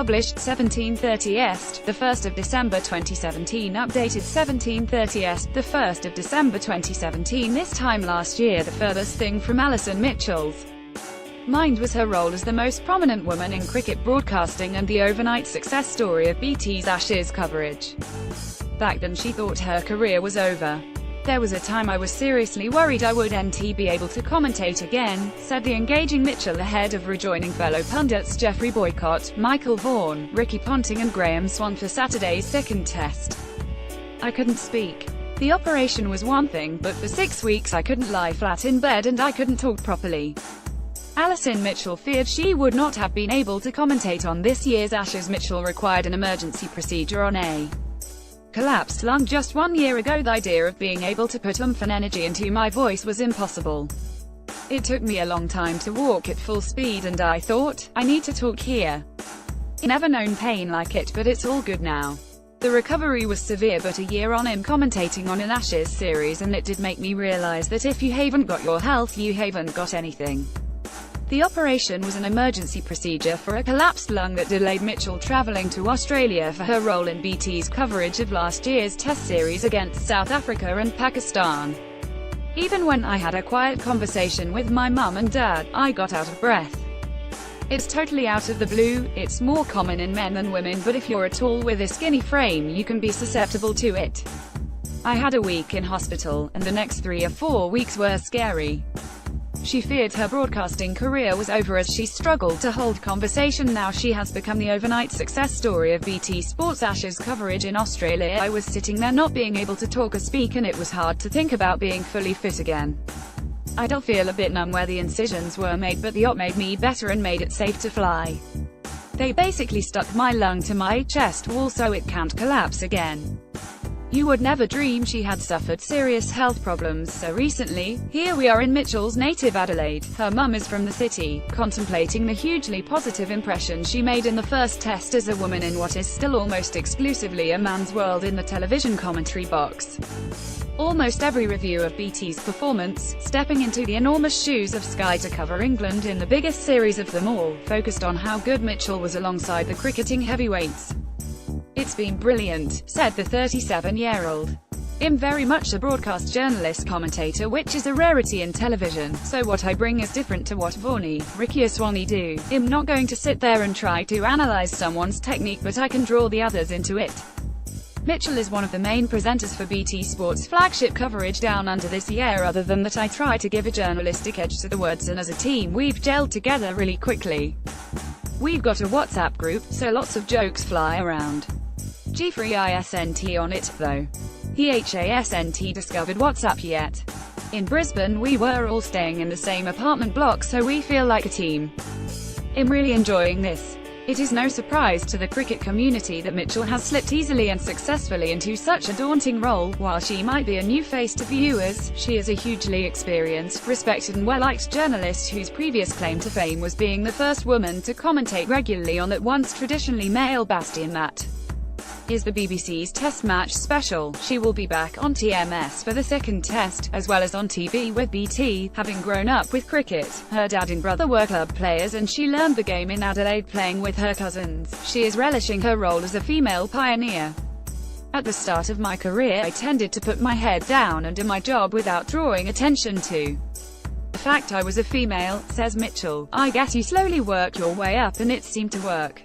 published 1730 Est, the 1st of December 2017, updated 1730 Est, the 1st of December 2017. This time last year, the furthest thing from Alison Mitchell's mind was her role as the most prominent woman in cricket broadcasting and the overnight success story of BT's Ashes coverage. Back then she thought her career was over. "There was a time I was seriously worried I wouldn't be able to commentate again," said the engaging Mitchell ahead of rejoining fellow pundits Geoffrey Boycott, Michael Vaughan, Ricky Ponting and Graham Swan for Saturday's second test. "I couldn't speak. The operation was one thing, but for 6 weeks I couldn't lie flat in bed and I couldn't talk properly." Alison Mitchell feared she would not have been able to commentate on this year's Ashes. Mitchell required an emergency procedure on a collapsed lung just 1 year ago. "The idea of being able to put oomph and energy into my voice was impossible. It took me a long time to walk at full speed and I thought, I need to talk here. I've never known pain like it, but it's all good now." The recovery was severe, but a year on I'm commentating on an Ashes series and it did make me realize that if you haven't got your health, you haven't got anything. The operation was an emergency procedure for a collapsed lung that delayed Mitchell traveling to Australia for her role in BT's coverage of last year's Test series against South Africa and Pakistan. "Even when I had a quiet conversation with my mum and dad, I got out of breath. It's totally out of the blue. It's more common in men than women, but if you're tall with a skinny frame you can be susceptible to it. I had a week in hospital, and the next 3 or 4 weeks were scary." She feared her broadcasting career was over as she struggled to hold conversation. Now she has become the overnight success story of BT Sports Ashes coverage in Australia. "I was sitting there not being able to talk or speak and it was hard to think about being fully fit again. I still feel a bit numb where the incisions were made, but the op made me better and made it safe to fly. They basically stuck my lung to my chest wall so it can't collapse again." You would never dream she had suffered serious health problems so recently. Here we are in Mitchell's native Adelaide. Her mum is from the city, contemplating the hugely positive impression she made in the first test as a woman in what is still almost exclusively a man's world in the television commentary box. Almost every review of BT's performance, stepping into the enormous shoes of Sky to cover England in the biggest series of them all, focused on how good Mitchell was alongside the cricketing heavyweights. "It's been brilliant," said the 37-year-old. "I'm very much a broadcast journalist commentator, which is a rarity in television, so what I bring is different to what Vaughanie, Ricky or Swanee do. I'm not going to sit there and try to analyze someone's technique, but I can draw the others into it." Mitchell is one of the main presenters for BT Sports' flagship coverage Down Under this year. "Other than that, I try to give a journalistic edge to the words, and as a team we've gelled together really quickly. We've got a WhatsApp group, so lots of jokes fly around. Geoffrey isn't on it, though. He hasn't discovered WhatsApp yet. In Brisbane we were all staying in the same apartment block, so we feel like a team. I'm really enjoying this." It is no surprise to the cricket community that Mitchell has slipped easily and successfully into such a daunting role. While she might be a new face to viewers, she is a hugely experienced, respected and well-liked journalist whose previous claim to fame was being the first woman to commentate regularly on that once traditionally male bastion that is the BBC's Test Match special. She will be back on TMS for the second test, as well as on TV with BT. Having grown up with cricket, her dad and brother were club players and she learned the game in Adelaide playing with her cousins. She is relishing her role as a female pioneer. "At the start of my career I tended to put my head down and do my job without drawing attention to the fact I was a female," says Mitchell. "I guess you slowly work your way up and it seemed to work.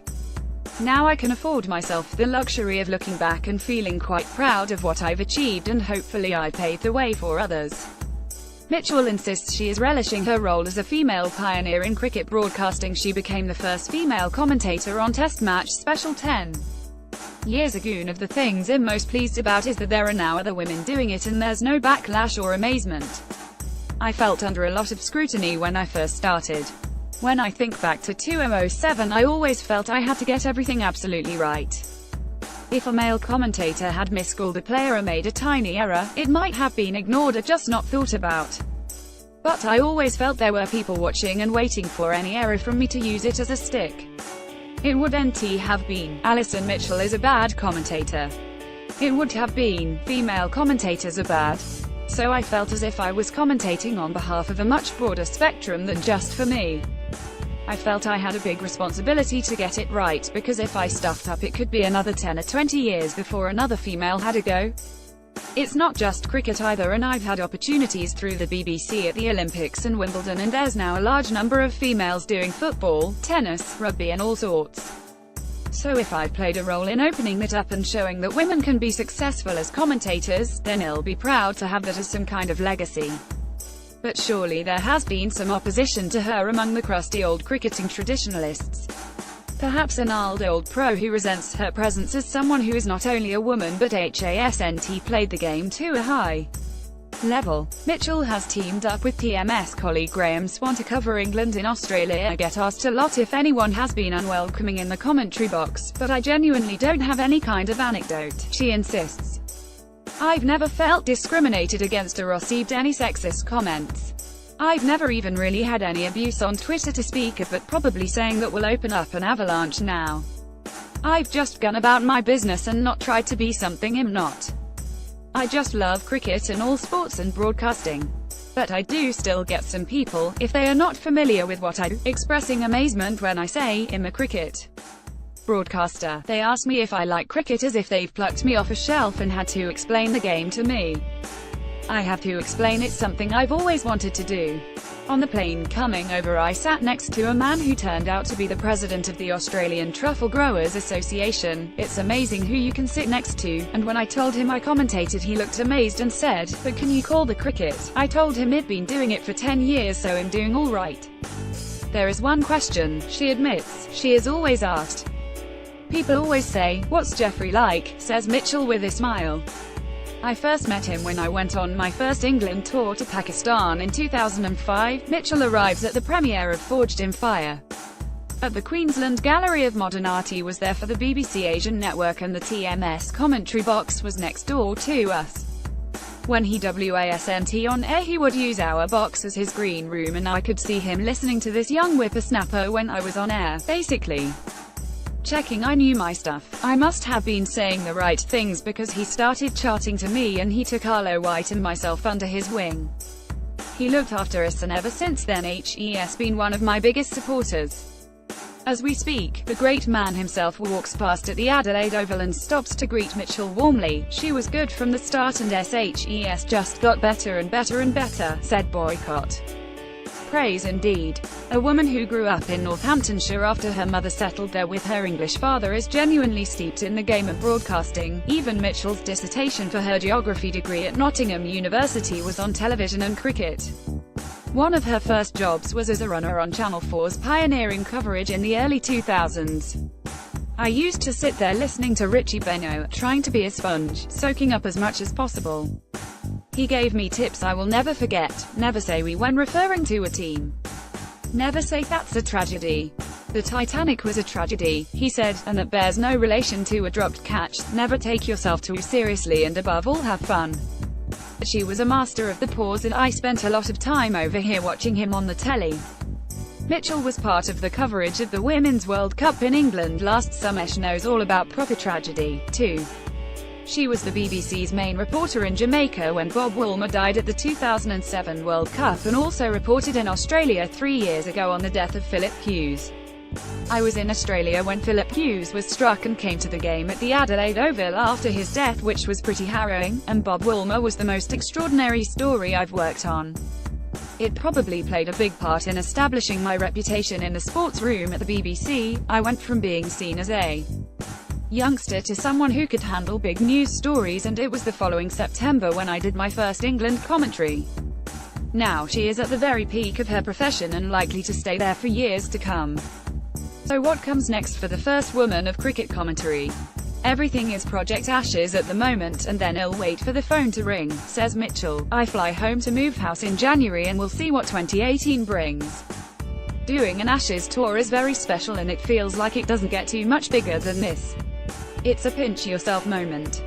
Now I can afford myself the luxury of looking back and feeling quite proud of what I've achieved, and hopefully I paved the way for others." Mitchell insists she is relishing her role as a female pioneer in cricket broadcasting. She became the first female commentator on Test Match Special 10 years ago. One of the things I'm most pleased about is that there are now other women doing it and there's no backlash or amazement. I felt under a lot of scrutiny when I first started. When I think back to 2007, I always felt I had to get everything absolutely right. If a male commentator had miscalled a player or made a tiny error, it might have been ignored or just not thought about. But I always felt there were people watching and waiting for any error from me to use it as a stick. It wouldn't have been, "Alison Mitchell is a bad commentator." It would have been, "Female commentators are bad." So I felt as if I was commentating on behalf of a much broader spectrum than just for me. I felt I had a big responsibility to get it right, because if I stuffed up it could be another 10 or 20 years before another female had a go. It's not just cricket either, and I've had opportunities through the BBC at the Olympics and Wimbledon, and there's now a large number of females doing football, tennis, rugby and all sorts. So if I've played a role in opening that up and showing that women can be successful as commentators, then I'll be proud to have that as some kind of legacy. But surely there has been some opposition to her among the crusty old cricketing traditionalists. Perhaps an old pro who resents her presence as someone who is not only a woman but hasn't played the game to a high level. Mitchell has teamed up with TMS colleague Graham Swan to cover England in Australia. I get asked a lot if anyone has been unwelcoming in the commentary box, but I genuinely don't have any kind of anecdote, she insists. I've never felt discriminated against or received any sexist comments. I've never even really had any abuse on Twitter to speak of, but probably saying that will open up an avalanche now. I've just gone about my business and not tried to be something I'm not. I just love cricket and all sports and broadcasting. But I do still get some people, if they are not familiar with what I do, expressing amazement when I say, "I'm a cricket broadcaster." They ask me if I like cricket as if they've plucked me off a shelf and had to explain the game to me. I have to explain it's something I've always wanted to do. On the plane coming over I sat next to a man who turned out to be the president of the Australian Truffle Growers Association. It's amazing who you can sit next to, and when I told him I commentated he looked amazed and said, "But can you call the cricket?" I told him I'd been doing it for 10 years, so I'm doing all right. There is one question, she admits, she is always asked. People always say, "What's Jeffrey like?" says Mitchell with a smile. I first met him when I went on my first England tour to Pakistan in 2005. Mitchell arrives at the premiere of Forged in Fire at the Queensland Gallery of Modern Art. He was there for the BBC Asian Network, and the TMS commentary box was next door to us. When he wasn't on air, he would use our box as his green room, and I could see him listening to this young whippersnapper when I was on air, basically checking I knew my stuff. I must have been saying the right things because he started charting to me, and he took Arlo White and myself under his wing. He looked after us, and ever since then he's been one of my biggest supporters. As we speak, the great man himself walks past at the Adelaide Oval and stops to greet Mitchell warmly. "She was good from the start and SHES just got better and better and better," said Boycott. Praise indeed. A woman who grew up in Northamptonshire after her mother settled there with her English father is genuinely steeped in the game of broadcasting. Even Mitchell's dissertation for her geography degree at Nottingham University was on television and cricket. One of her first jobs was as a runner on Channel 4's pioneering coverage in the early 2000s. I used to sit there listening to Richie Benaud, trying to be a sponge, soaking up as much as possible. He gave me tips I will never forget. Never say we when referring to a team. Never say that's a tragedy. The Titanic was a tragedy, he said, and that bears no relation to a dropped catch. Never take yourself too seriously, and above all have fun. She was a master of the pause, and I spent a lot of time over here watching him on the telly. Mitchell was part of the coverage of the Women's World Cup in England last summer. She knows all about proper tragedy, too. She was the BBC's main reporter in Jamaica when Bob Woolmer died at the 2007 World Cup, and also reported in Australia 3 years ago on the death of Philip Hughes. I was in Australia when Philip Hughes was struck and came to the game at the Adelaide Oval after his death, which was pretty harrowing, and Bob Woolmer was the most extraordinary story I've worked on. It probably played a big part in establishing my reputation in the sports room at the BBC. I went from being seen as a youngster to someone who could handle big news stories, and it was the following September when I did my first England commentary. Now she is at the very peak of her profession and likely to stay there for years to come. So what comes next for the first woman of cricket commentary? Everything is Project Ashes at the moment, and then I'll wait for the phone to ring, says Mitchell. I fly home to move house in January and we'll see what 2018 brings. Doing an Ashes tour is very special, and it feels like it doesn't get too much bigger than this. It's a pinch yourself moment.